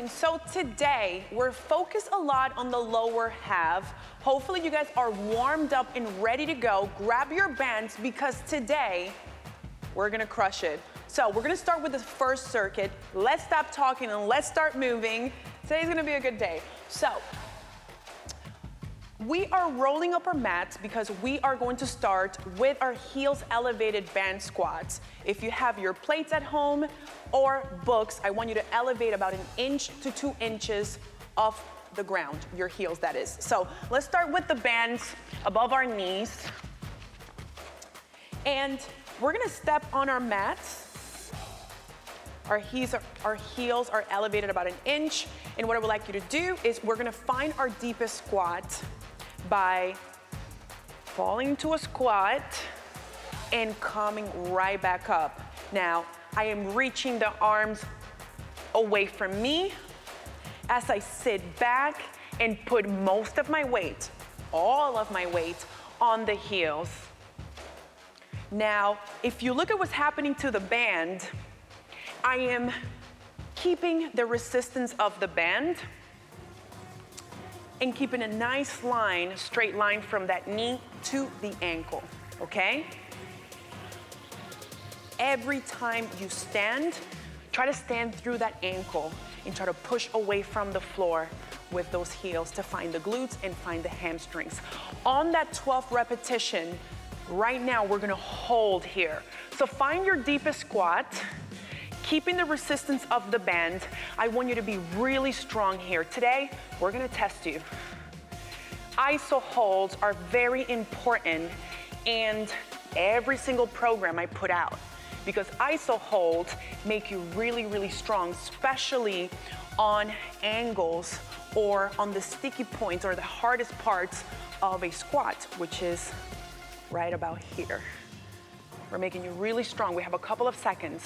So today, we're focused a lot on the lower half. Hopefully you guys are warmed up and ready to go. Grab your bands because today, we're gonna crush it. So we're gonna start with the first circuit. Let's stop talking and let's start moving. Today's gonna be a good day. So, we are rolling up our mats because we are going to start with our heels elevated band squats. If you have your plates at home or books, I want you to elevate about 1 inch to 2 inches off the ground, your heels that is. So let's start with the bands above our knees. And we're gonna step on our mats. Our heels are elevated about 1 inch. And what I would like you to do is we're gonna find our deepest squat by falling into a squat and coming right back up. Now, I am reaching the arms away from me as I sit back and put most of my weight, all of my weight, on the heels. Now, if you look at what's happening to the band, I am keeping the resistance of the band and keeping a nice line, straight line from that knee to the ankle, okay? Every time you stand, try to stand through that ankle and try to push away from the floor with those heels to find the glutes and find the hamstrings. On that 12th repetition, right now we're gonna hold here. So find your deepest squat, keeping the resistance of the band. I want you to be really strong here. Today, we're gonna test you. ISO holds are very important in every single program I put out because ISO holds make you really, really strong, especially on angles or on the sticky points or the hardest parts of a squat, which is right about here. We're making you really strong. We have a couple of seconds.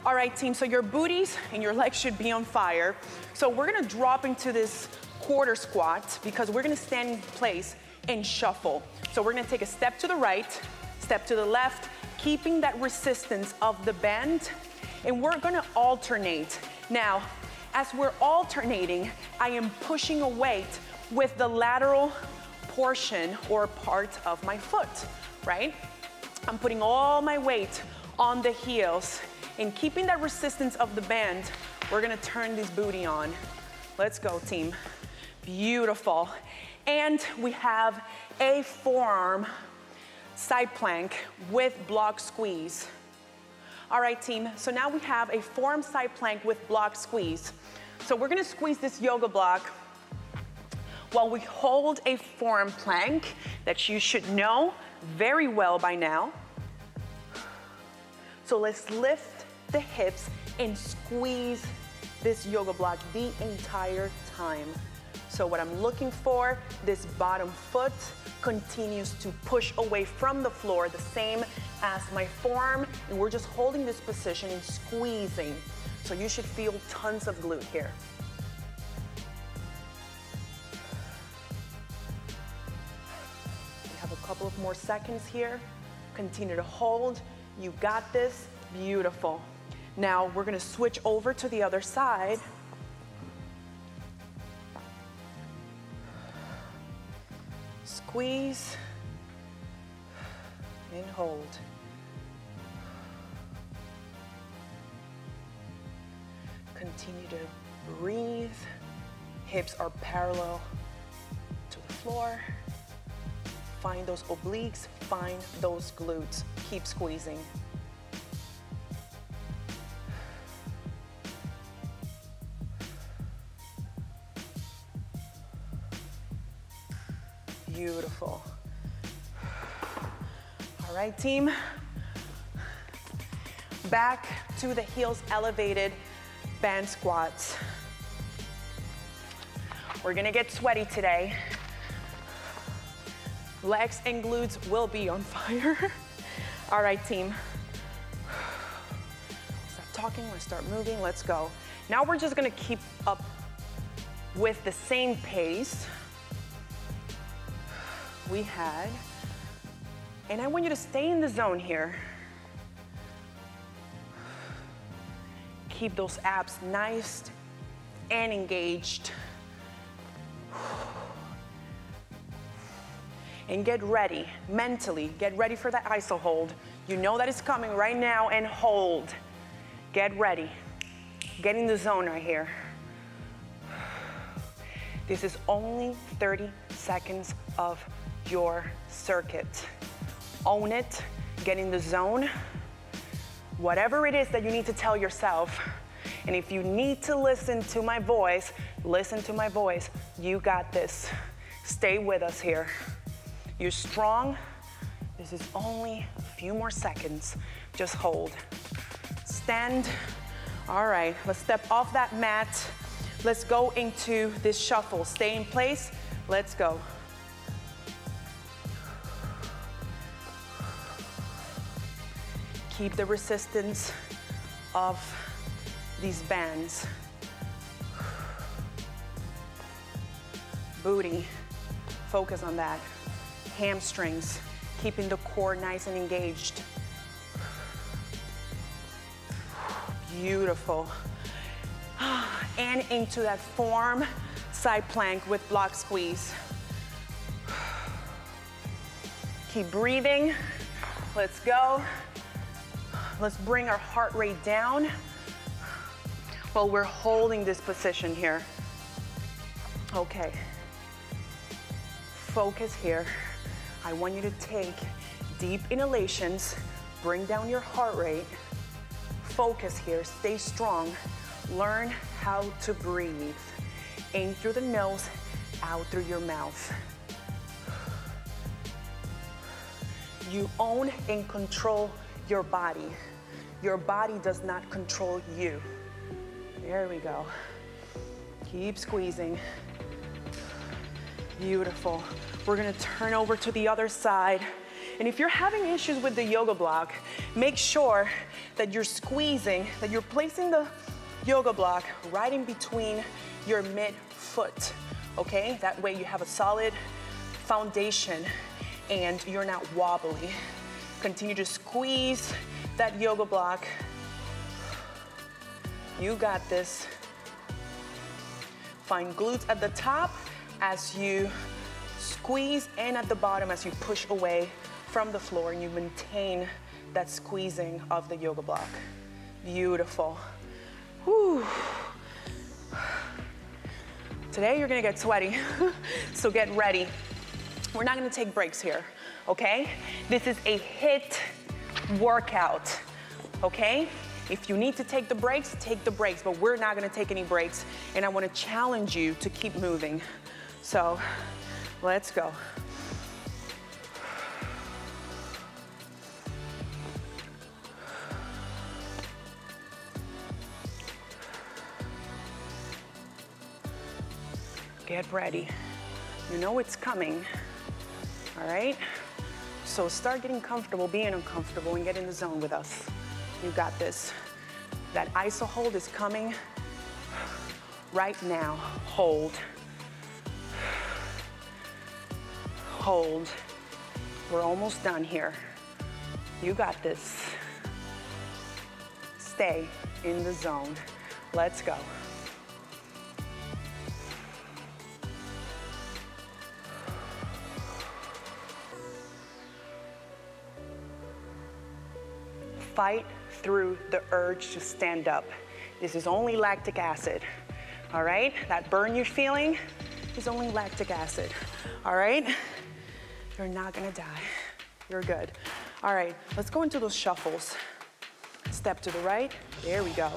All right, team, so your booties and your legs should be on fire. So we're gonna drop into this quarter squat because we're gonna stand in place and shuffle. So we're gonna take a step to the right, step to the left, keeping that resistance of the band, and we're gonna alternate. Now, as we're alternating, I am pushing a weight with the lateral portion or part of my foot, right? I'm putting all my weight on the heels. And keeping that resistance of the band, we're gonna turn this booty on. Let's go, team. Beautiful. And we have a forearm side plank with block squeeze. All right, team, so now we have a forearm side plank with block squeeze. So we're gonna squeeze this yoga block while we hold a forearm plank that you should know very well by now. So let's lift the hips and squeeze this yoga block the entire time. So what I'm looking for, this bottom foot continues to push away from the floor, the same as my forearm, and we're just holding this position and squeezing. So you should feel tons of glute here. We have a couple of more seconds here. Continue to hold. You got this. Beautiful. Now we're gonna switch over to the other side. Squeeze and hold. Continue to breathe. Hips are parallel to the floor. Find those obliques, find those glutes. Keep squeezing. Beautiful. All right, team. Back to the heels elevated band squats. We're gonna get sweaty today. Legs and glutes will be on fire. All right, team. Stop talking, let's start moving, let's go. Now we're just gonna keep up with the same pace we had. And I want you to stay in the zone here. Keep those abs nice and engaged. And get ready, mentally, get ready for that iso hold. You know that it's coming right now, and hold. Get ready. Get in the zone right here. This is only 30 seconds of your circuit. Own it, get in the zone. Whatever it is that you need to tell yourself, and if you need to listen to my voice, listen to my voice. You got this. Stay with us here. You're strong. This is only a few more seconds. Just hold. Stand. All right, let's step off that mat. Let's go into this shuffle. Stay in place. Let's go. Keep the resistance of these bands. Booty, focus on that. Hamstrings, keeping the core nice and engaged. Beautiful. And into that form, side plank with block squeeze. Keep breathing. Let's go. Let's bring our heart rate down while we're holding this position here. Okay. Focus here. I want you to take deep inhalations, bring down your heart rate. Focus here, stay strong. Learn how to breathe. In through the nose, out through your mouth. You own and control your body. Your body does not control you. There we go. Keep squeezing. Beautiful. We're gonna turn over to the other side. And if you're having issues with the yoga block, make sure that you're squeezing, that you're placing the yoga block right in between your mid-foot, okay? That way you have a solid foundation and you're not wobbly. Continue to squeeze that yoga block. You got this. Find glutes at the top as you squeeze, and at the bottom as you push away from the floor, and you maintain that squeezing of the yoga block. Beautiful. Whew. Today you're gonna get sweaty, so get ready. We're not gonna take breaks here, okay? This is a HIIT workout, okay? If you need to take the breaks, but we're not gonna take any breaks, and I wanna challenge you to keep moving. So, let's go. Get ready. You know it's coming, all right? So start getting comfortable, being uncomfortable, and get in the zone with us. You got this. That iso hold is coming right now. Hold. Hold. We're almost done here. You got this. Stay in the zone. Let's go. Fight through the urge to stand up. This is only lactic acid, all right? That burn you're feeling is only lactic acid, all right? You're not gonna die. You're good. All right, let's go into those shuffles. Step to the right, there we go.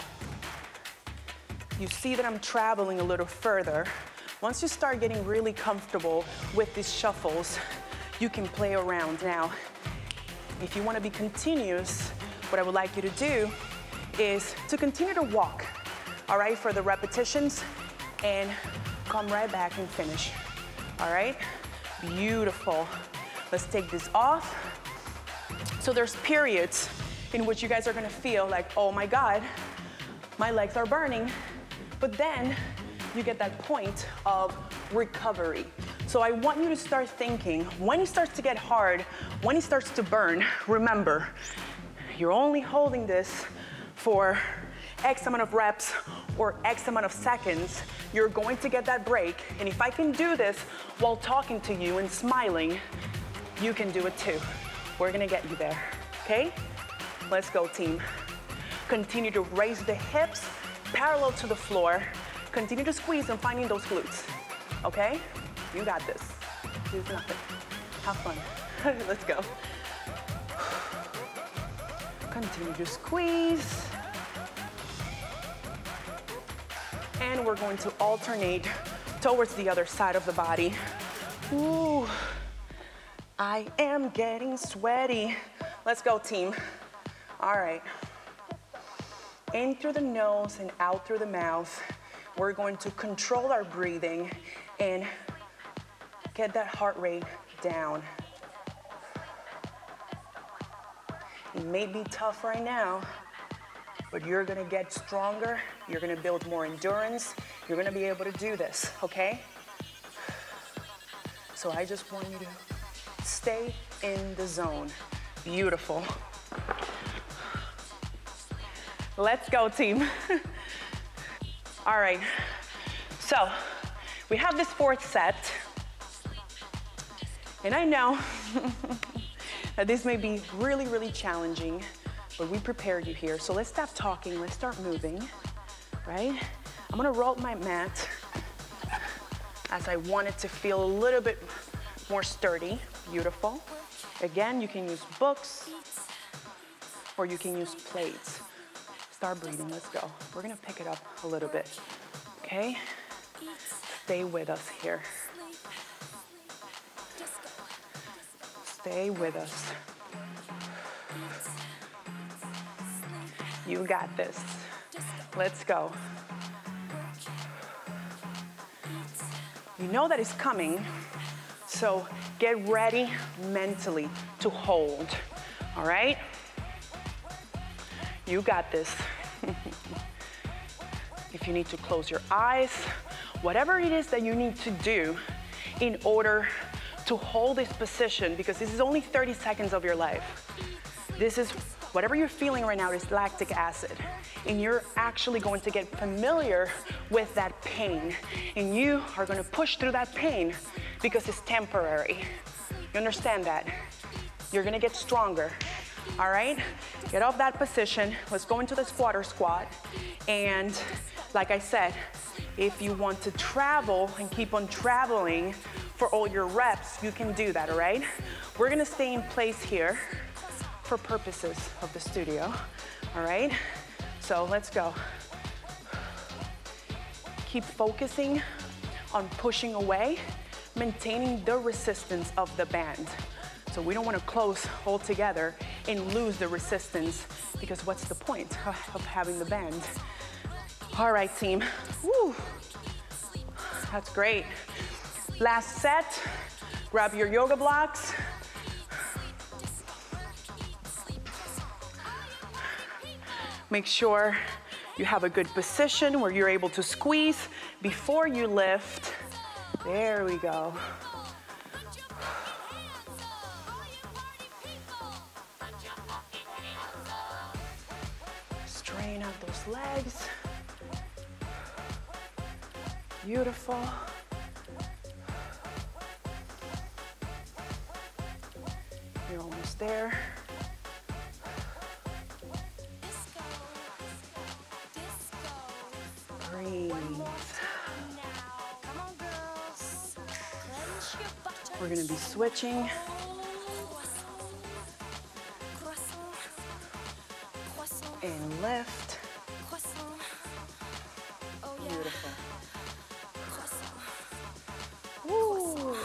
You see that I'm traveling a little further. Once you start getting really comfortable with these shuffles, you can play around. Now, if you wanna be continuous, what I would like you to do is to continue to walk, all right, for the repetitions, and come right back and finish, all right? Beautiful. Let's take this off. So there's periods in which you guys are gonna feel like, oh my God, my legs are burning, but then you get that point of recovery. So I want you to start thinking, when it starts to get hard, when it starts to burn, remember, you're only holding this for X amount of reps or X amount of seconds, you're going to get that break. And if I can do this while talking to you and smiling, you can do it too. We're gonna get you there, okay? Let's go, team. Continue to raise the hips parallel to the floor. Continue to squeeze and finding those glutes, okay? You got this. Lose nothing. Have fun. Let's go. Continue to squeeze. And we're going to alternate towards the other side of the body. Ooh, I am getting sweaty. Let's go, team. All right. In through the nose and out through the mouth. We're going to control our breathing and get that heart rate down. It may be tough right now, but you're gonna get stronger. You're gonna build more endurance. You're gonna be able to do this, okay? So I just want you to stay in the zone. Beautiful. Let's go, team. All right, so we have this fourth set. And I know that this may be really, really challenging, but we prepared you here. So let's stop talking, let's start moving, right? I'm gonna roll my mat as I want it to feel a little bit more sturdy. Beautiful. Again, you can use books or you can use plates. Start breathing, let's go. We're gonna pick it up a little bit, okay? Stay with us here. Stay with us. You got this. Let's go. You know that it's coming, so get ready mentally to hold, all right? You got this. If you need to close your eyes, whatever it is that you need to do in order to hold this position, because this is only 30 seconds of your life. This is, whatever you're feeling right now is lactic acid, and you're actually going to get familiar with that pain, and you are gonna push through that pain because it's temporary. You understand that? You're gonna get stronger, all right? Get off that position. Let's go into the squatter squat, and like I said, if you want to travel and keep on traveling for all your reps, you can do that, all right? We're gonna stay in place here for purposes of the studio, all right? So let's go. Keep focusing on pushing away, maintaining the resistance of the band. So we don't wanna close all together and lose the resistance, because what's the point of having the band? All right, team. Woo. That's great. Last set, grab your yoga blocks. Make sure you have a good position where you're able to squeeze before you lift. There we go. Strain out those legs. Beautiful. You're almost there. Breathe. We're gonna be switching. And lift. Beautiful. Woo.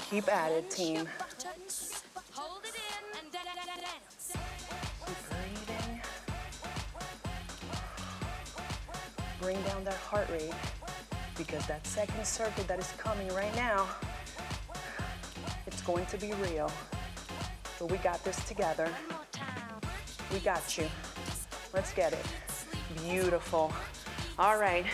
Keep at it, team. Keep breathing. Bring down that heart rate, because that second circuit that is coming right now, it's going to be real. But we got this together. We got you. Let's get it. Beautiful. All right.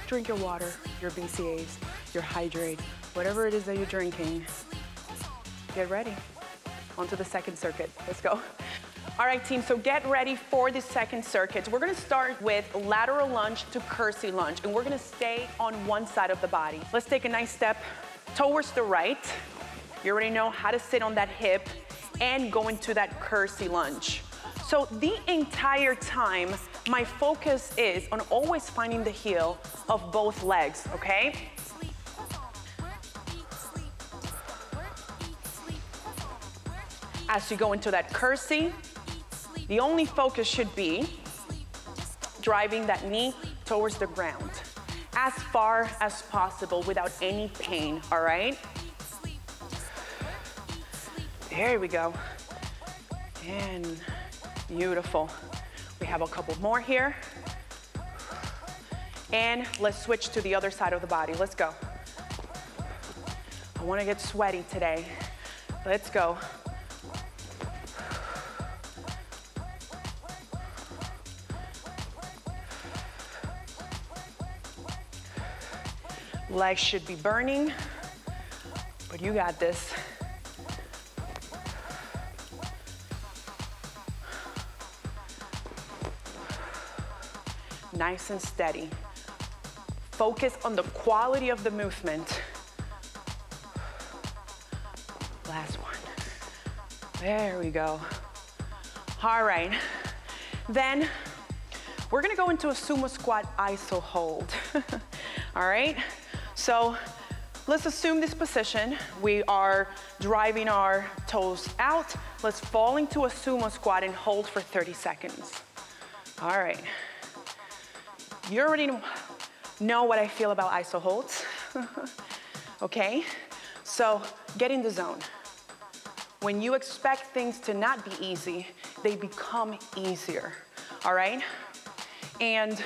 Drink your water, your BCAAs, your hydrate, whatever it is that you're drinking. Get ready. Onto the second circuit. Let's go. All right, team, so get ready for the second circuit. We're gonna start with lateral lunge to curtsy lunge, and we're gonna stay on one side of the body. Let's take a nice step towards the right. You already know how to sit on that hip and go into that curtsy lunge. So the entire time, my focus is on always finding the heel of both legs, okay? As you go into that curtsy, the only focus should be driving that knee towards the ground as far as possible without any pain, all right? There we go. And beautiful. We have a couple more here. And let's switch to the other side of the body. Let's go. I want to get sweaty today. Let's go. Legs should be burning, but you got this. Nice and steady. Focus on the quality of the movement. Last one. There we go. All right. Then we're gonna go into a sumo squat iso hold. All right? So let's assume this position. We are driving our toes out. Let's fall into a sumo squat and hold for 30 seconds. All right. You already know what I feel about iso holds. Okay? So get in the zone. When you expect things to not be easy, they become easier. All right? And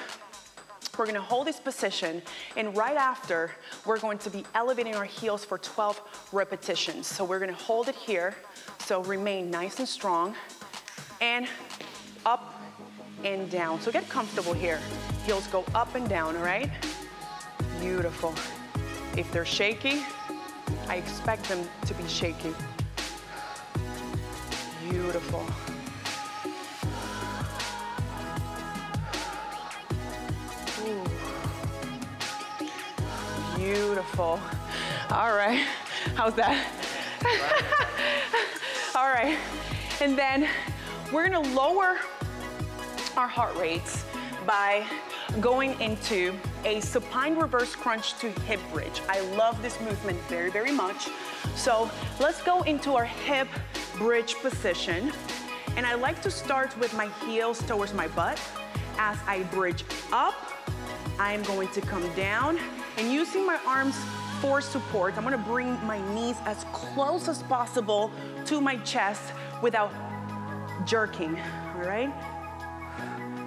we're gonna hold this position, and right after, we're going to be elevating our heels for 12 repetitions. So we're gonna hold it here, so remain nice and strong, and up and down. So get comfortable here. Heels go up and down, all right? Beautiful. If they're shaky, I expect them to be shaky. Beautiful. Beautiful. All right, how's that? All right, and then we're gonna lower our heart rates by going into a supine reverse crunch to hip bridge. I love this movement very, very much. So let's go into our hip bridge position. And I like to start with my heels towards my butt. As I bridge up, I'm going to come down, and using my arms for support, I'm gonna bring my knees as close as possible to my chest without jerking, all right?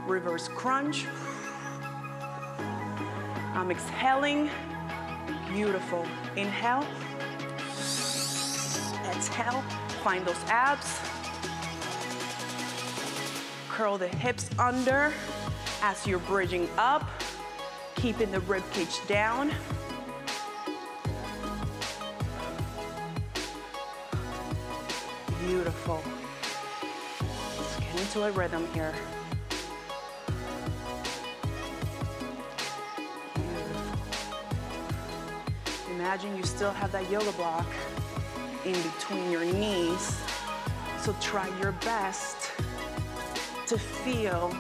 Reverse crunch. I'm exhaling. Beautiful. Inhale. Exhale. Find those abs. Curl the hips under as you're bridging up, keeping the rib cage down. Beautiful. Let's get into a rhythm here. Beautiful. Imagine you still have that yoga block in between your knees. So try your best to feel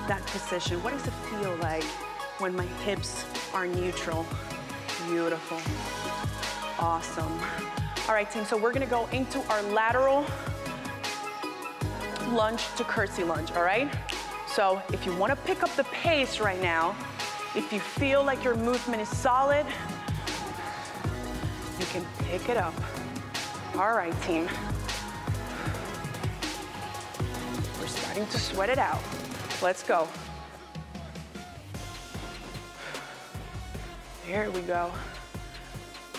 that position. What does it feel like when my hips are neutral? Beautiful. Awesome. All right, team, so we're gonna go into our lateral lunge to curtsy lunge, all right? So if you wanna pick up the pace right now, if you feel like your movement is solid, you can pick it up. All right, team. We're starting to sweat it out. Let's go. There we go.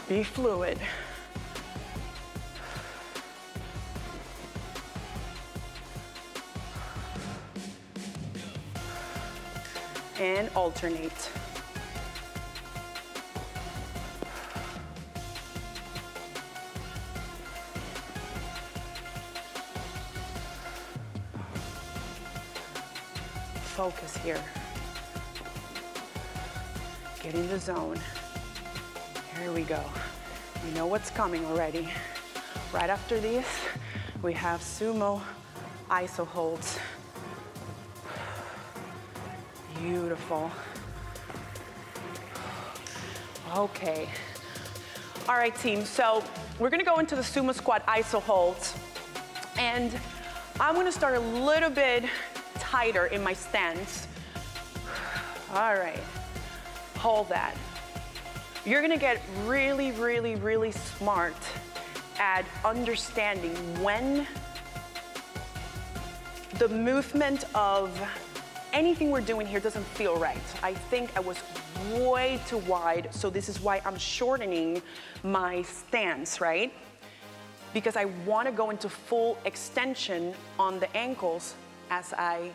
Be fluid. And alternate. focus here. Get in the zone. Here we go. You know what's coming already. Right after this, we have sumo iso holds. Beautiful. Okay. All right, team, so we're gonna go into the sumo squat iso holds, and I'm gonna start a little bit tighter in my stance. All right, hold that. You're gonna get really, really, really smart at understanding when the movement of anything we're doing here doesn't feel right. I think I was way too wide, so this is why I'm shortening my stance, right? Because I wanna go into full extension on the ankles as I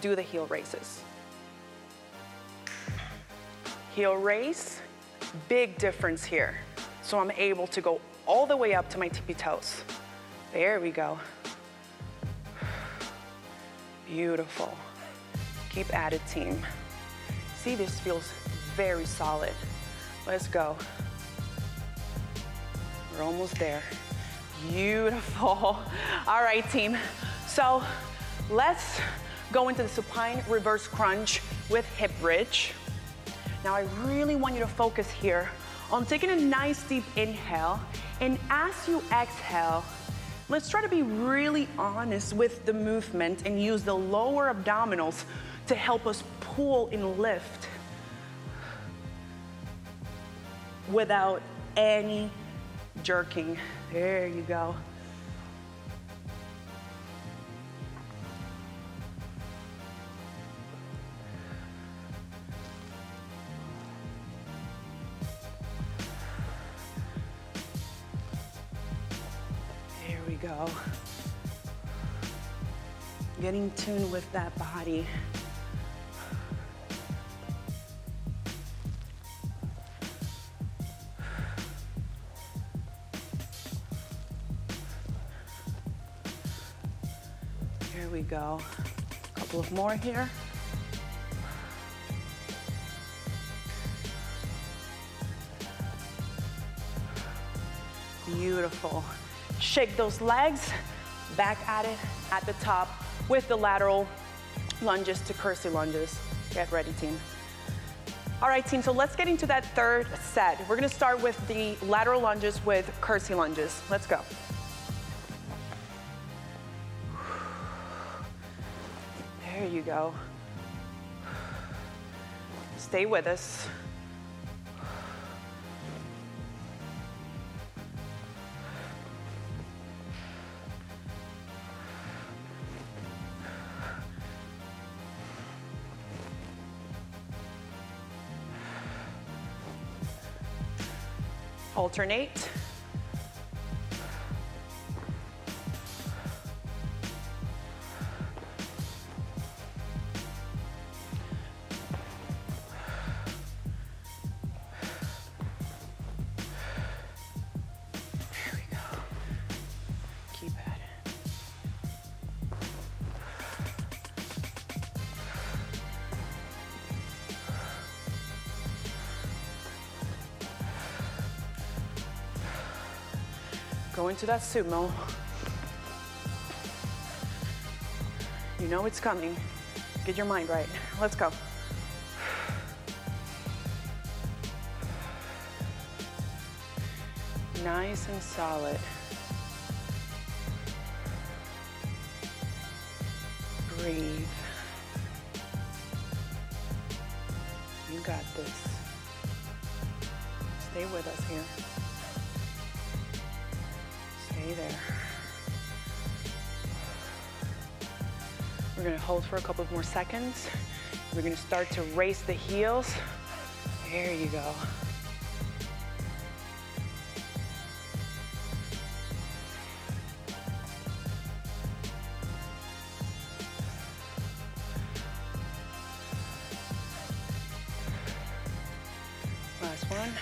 do the heel raises. Heel raise, big difference here. So I'm able to go all the way up to my tippy toes. There we go. Beautiful. Keep at it, team. See, this feels very solid. Let's go. We're almost there. Beautiful. All right, team. So let's go into the supine reverse crunch with hip bridge. Now I really want you to focus here on taking a nice deep inhale, and as you exhale, let's try to be really honest with the movement and use the lower abdominals to help us pull and lift without any jerking. There you go. There we go. Getting tuned with that body. Here we go. A couple of more here. Beautiful. Shake those legs, back at it at the top with the lateral lunges to curtsy lunges. Get ready, team. All right, team, so let's get into that third set. We're gonna start with the lateral lunges with curtsy lunges. Let's go. There you go. Stay with us. Alternate. There we go. Keep at it. Go into that sumo. You know it's coming. Get your mind right. Let's go. Nice and solid. Breathe. You got this. Stay with us here. Stay there. We're gonna hold for a couple more seconds. We're gonna start to raise the heels. There you go. Last one.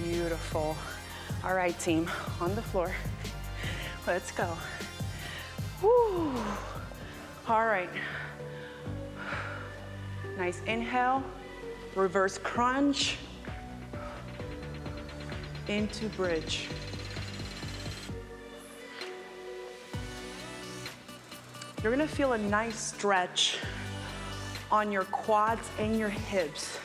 Beautiful. All right, team, on the floor. Let's go. Woo. All right. Nice inhale, reverse crunch, into bridge. You're gonna feel a nice stretch on your quads and your hips.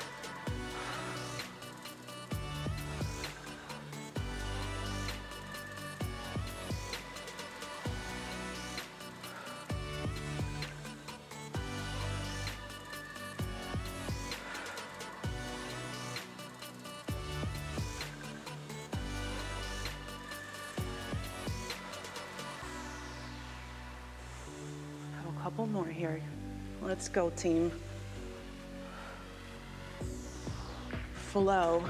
Couple more here. Let's go, team. Flow.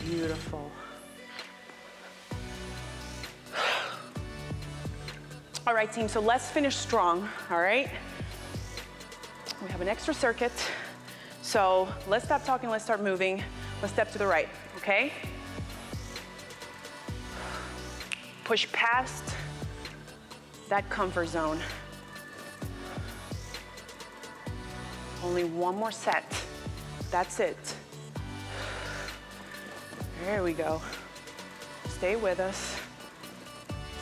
Beautiful. All right, team, so let's finish strong, all right? We have an extra circuit. So let's stop talking, let's start moving. Let's step to the right, okay? Push past that comfort zone. Only one more set. That's it. There we go. Stay with us.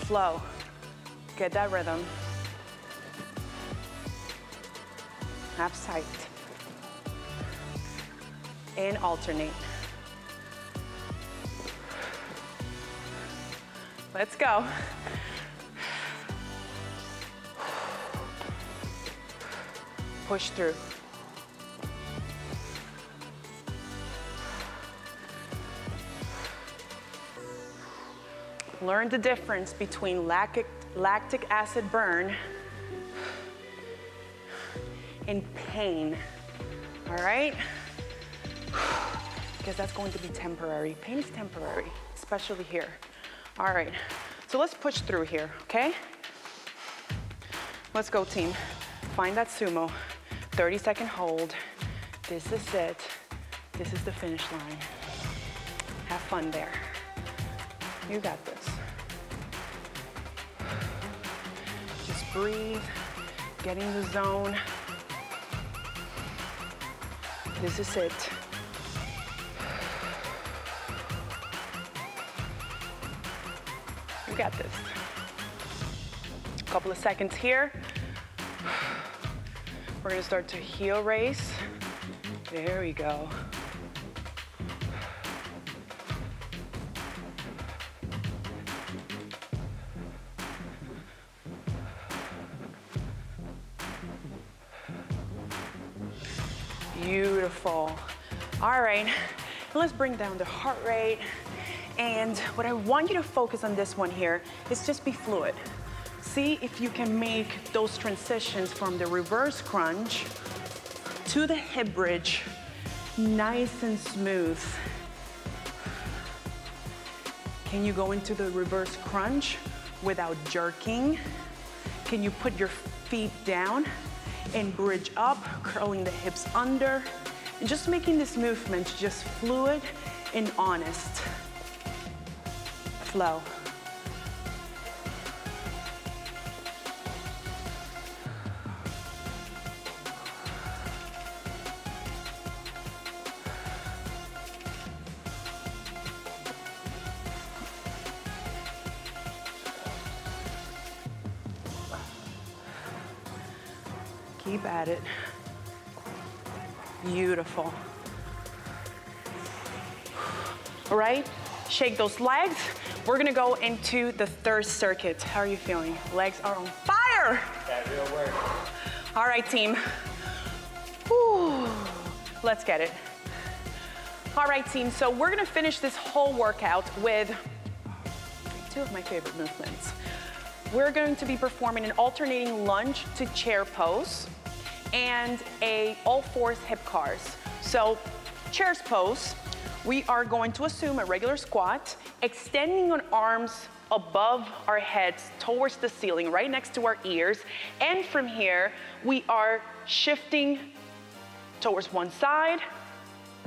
Flow. Get that rhythm. Half sight. And alternate. Let's go. Push through. Learn the difference between lactic acid burn and pain, all right? Because that's going to be temporary. Pain is temporary, especially here. All right, so let's push through here, okay? Let's go, team. Find that sumo. 30-second hold. This is it. This is the finish line. Have fun there. You got this. Just breathe. Get in the zone. This is it. You got this. A couple of seconds here. We're gonna start to heel raise. There we go. Beautiful. All right, let's bring down the heart rate. And what I want you to focus on this one here is just be fluid. See if you can make those transitions from the reverse crunch to the hip bridge nice and smooth. Can you go into the reverse crunch without jerking? Can you put your feet down and bridge up, curling the hips under, and just making this movement just fluid and honest. Flow. Keep at it. Beautiful. All right, shake those legs. We're gonna go into the third circuit. How are you feeling? Legs are on fire. That real work. All right, team. Whew. Let's get it. All right, team, so we're gonna finish this whole workout with two of my favorite movements. We're going to be performing an alternating lunge to chair pose and a all-fours hip cars. So chairs pose, we are going to assume a regular squat, extending our arms above our heads towards the ceiling, right next to our ears. And from here, we are shifting towards one side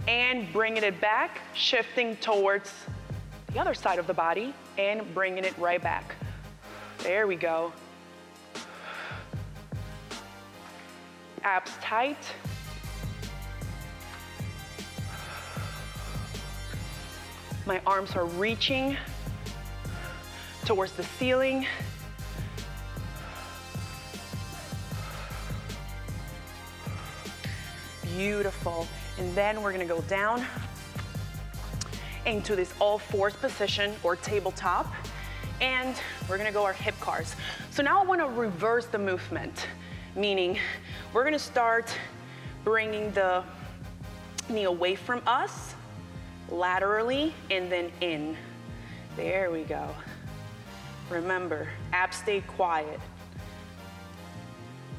and bringing it back, shifting towards the other side of the body and bringing it right back. There we go. abs tight. My arms are reaching towards the ceiling. Beautiful. And then we're gonna go down into this all fours position or tabletop. And we're gonna go our hip cars. So now I wanna reverse the movement, meaning we're gonna start bringing the knee away from us, laterally, and then in. There we go. Remember, abs stay quiet.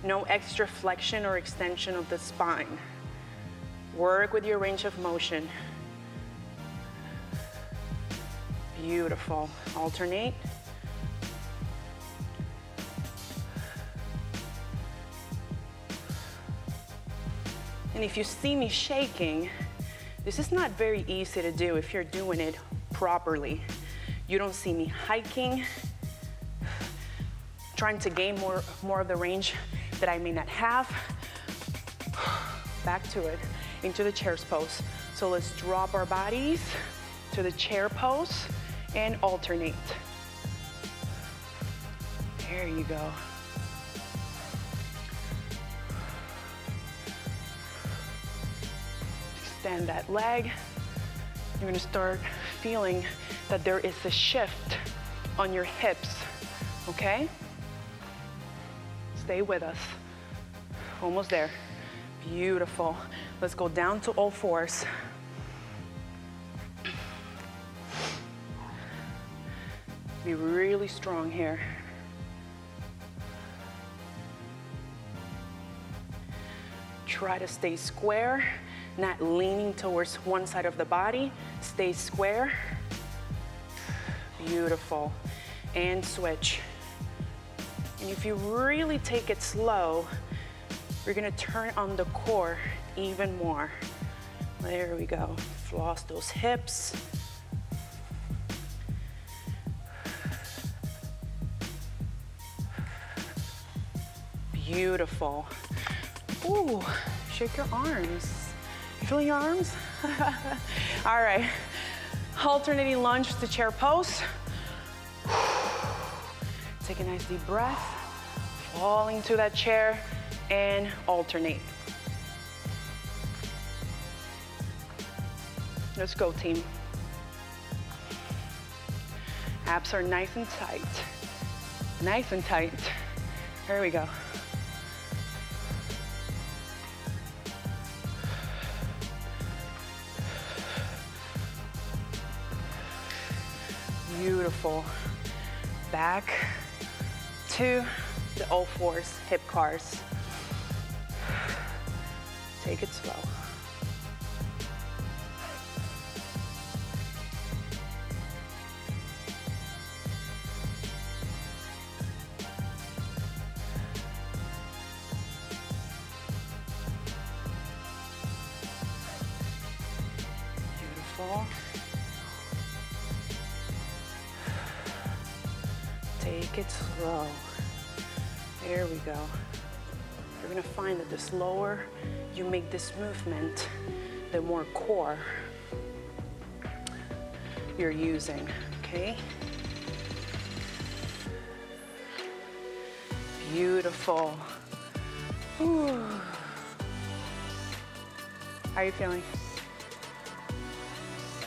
No extra flexion or extension of the spine. Work with your range of motion. Beautiful. Alternate. And if you see me shaking, this is not very easy to do if you're doing it properly. You don't see me hiking, trying to gain more of the range that I may not have. Back to it, into the chair's pose. So let's drop our bodies to the chair pose and alternate. There you go. Extend that leg. You're gonna start feeling that there is a shift on your hips, okay? Stay with us. Almost there. Beautiful. Let's go down to all fours. Be really strong here. Try to stay square, not leaning towards one side of the body. Stay square. Beautiful. And switch. And if you really take it slow, we're gonna turn on the core even more. There we go. Floss those hips. Beautiful. Ooh, shake your arms. You feeling your arms? All right. Alternating lunge to chair pose. Take a nice deep breath. Falling to that chair and alternate. Let's go, team. Abs are nice and tight. Nice and tight. There we go. Beautiful. Back to the all fours, hip cars. Take it slow. Beautiful. Take it slow. There we go. You're gonna find that the slower you make this movement, the more core you're using, okay? Beautiful. Ooh. How are you feeling?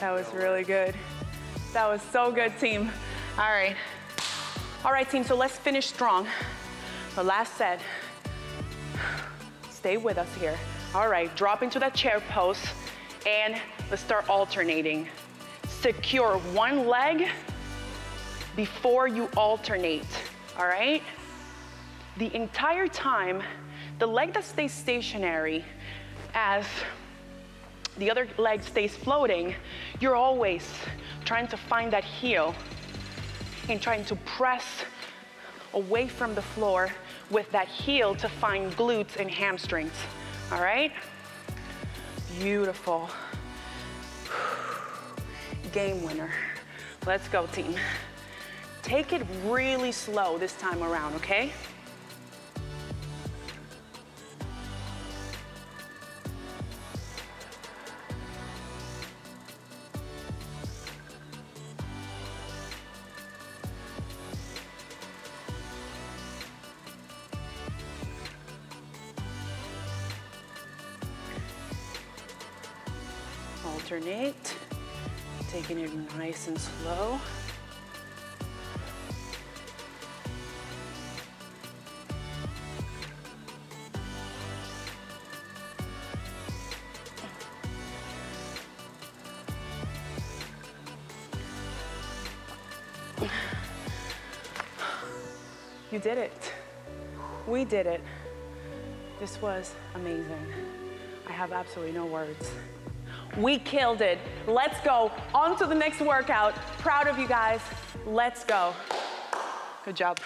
That was really good. That was so good, team. All right. All right, team, so let's finish strong. The last set. Stay with us here. All right, drop into that chair pose and let's start alternating. Secure one leg before you alternate, all right? The entire time, the leg that stays stationary as the other leg stays floating, you're always trying to find that heel and trying to press away from the floor with that heel to find glutes and hamstrings, all right? Beautiful. Game winner. Let's go, team. Take it really slow this time around, okay? alternate, taking it nice and slow. You did it. We did it. This was amazing. I have absolutely no words. We killed it. Let's go. On to the next workout. Proud of you guys. Let's go. Good job.